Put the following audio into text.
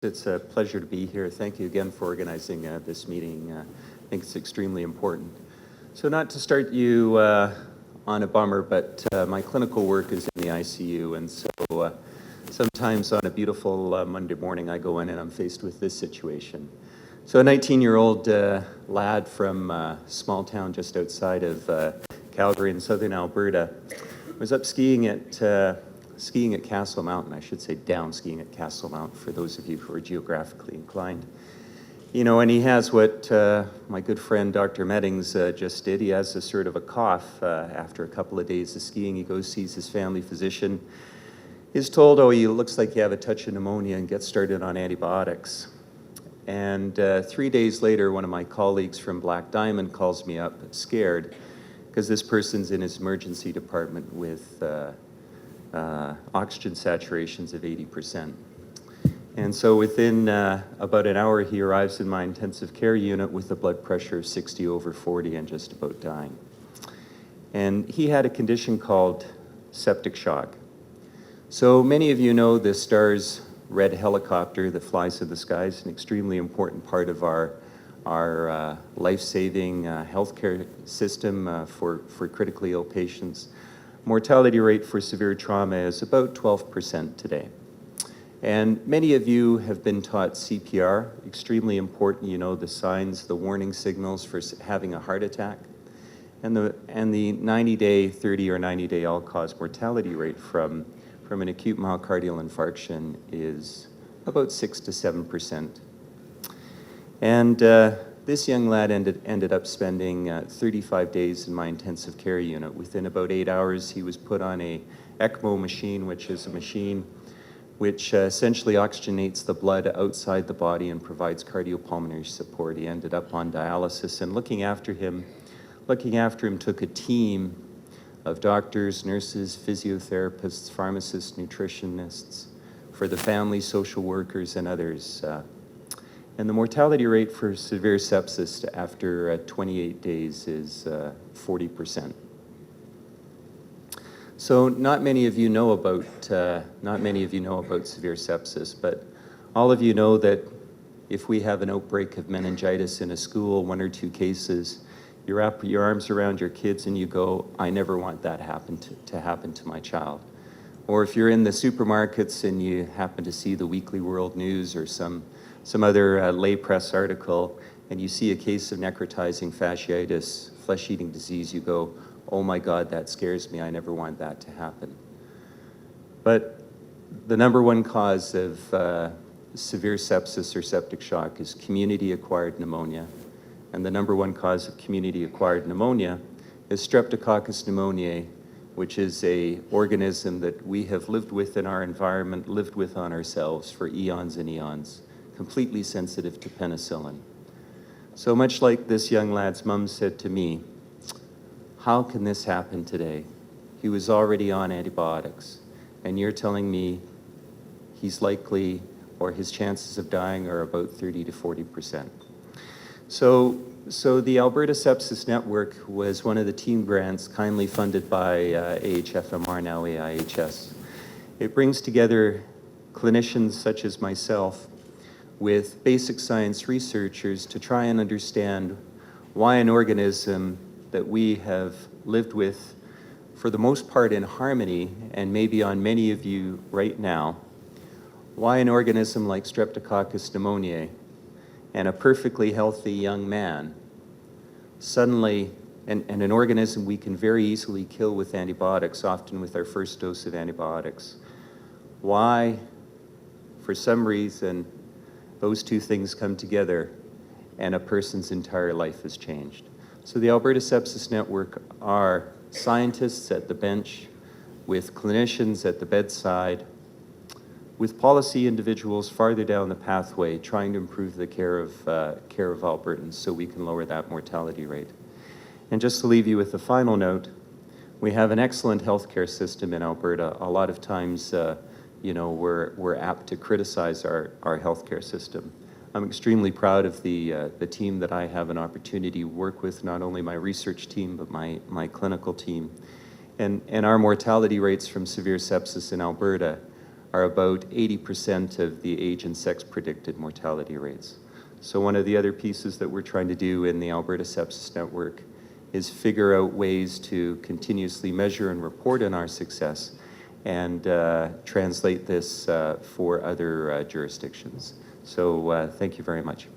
It's a pleasure to be here. Thank you again for organizing this meeting. I think it's extremely important. So not to start you on a bummer, but my clinical work is in the ICU, and so sometimes on a beautiful Monday morning I go in and I'm faced with this situation. So a 19-year-old lad from a small town just outside of Calgary in southern Alberta was up skiing at Castle Mountain. I should say down skiing at Castle Mountain for those of you who are geographically inclined. You know, and he has what my good friend Dr. Meddings just did. He has a sort of a cough after a couple of days of skiing. He goes, sees his family physician. He's told, oh, he looks like you have a touch of pneumonia, and gets started on antibiotics. And 3 days later, one of my colleagues from Black Diamond calls me up scared because this person's in his emergency department with oxygen saturations of 80%. And so within about an hour, he arrives in my intensive care unit with a blood pressure of 60/40 and just about dying. And he had a condition called septic shock. So many of you know the STARS red helicopter that flies in the skies, an extremely important part of our life-saving healthcare system for critically ill patients. Mortality rate for severe trauma is about 12% today. And many of you have been taught CPR, extremely important. You know the signs, the warning signals for having a heart attack. And the 90-day, 30 or 90-day all-cause mortality rate from an acute myocardial infarction is about 6 to 7%. And this young lad ended up spending 35 days in my intensive care unit. Within about 8 hours, he was put on a ECMO machine, which is a machine which essentially oxygenates the blood outside the body and provides cardiopulmonary support. He ended up on dialysis, and looking after him took a team of doctors, nurses, physiotherapists, pharmacists, nutritionists, for the family, social workers, and others. And the mortality rate for severe sepsis after 28 days is 40%. So not many of you know about severe sepsis, but all of you know that if we have an outbreak of meningitis in a school, 1 or 2 cases, you wrap your arms around your kids and you go, I never want that to happen to my child. Or if you're in the supermarkets and you happen to see the Weekly World News or some other lay press article, and you see a case of necrotizing fasciitis, flesh-eating disease, you go, oh my God, that scares me, I never want that to happen. But the number one cause of severe sepsis or septic shock is community-acquired pneumonia. And the number one cause of community-acquired pneumonia is Streptococcus pneumoniae, which is an organism that we have lived with in our environment, lived with on ourselves for eons and eons, completely sensitive to penicillin. So much like this young lad's mom said to me, how can this happen today? He was already on antibiotics, and you're telling me he's likely, or his chances of dying are about 30 to 40%. So the Alberta Sepsis Network was one of the team grants kindly funded by AHFMR, now AIHS. It brings together clinicians such as myself with basic science researchers to try and understand why an organism that we have lived with for the most part in harmony, and maybe on many of you right now, why an organism like Streptococcus pneumoniae and a perfectly healthy young man suddenly, and an organism we can very easily kill with antibiotics, often with our first dose of antibiotics, why, for some reason, those two things come together and a person's entire life is changed. So the Alberta Sepsis Network are scientists at the bench, with clinicians at the bedside, with policy individuals farther down the pathway trying to improve the care of Albertans so we can lower that mortality rate. And just to leave you with a final note, we have an excellent healthcare system in Alberta. A lot of times, we're apt to criticize our healthcare system. I'm extremely proud of the team that I have an opportunity to work with, not only my research team, but my clinical team. And our mortality rates from severe sepsis in Alberta are about 80% of the age and sex predicted mortality rates. So one of the other pieces that we're trying to do in the Alberta Sepsis Network is figure out ways to continuously measure and report on our success and translate this for other jurisdictions. So thank you very much.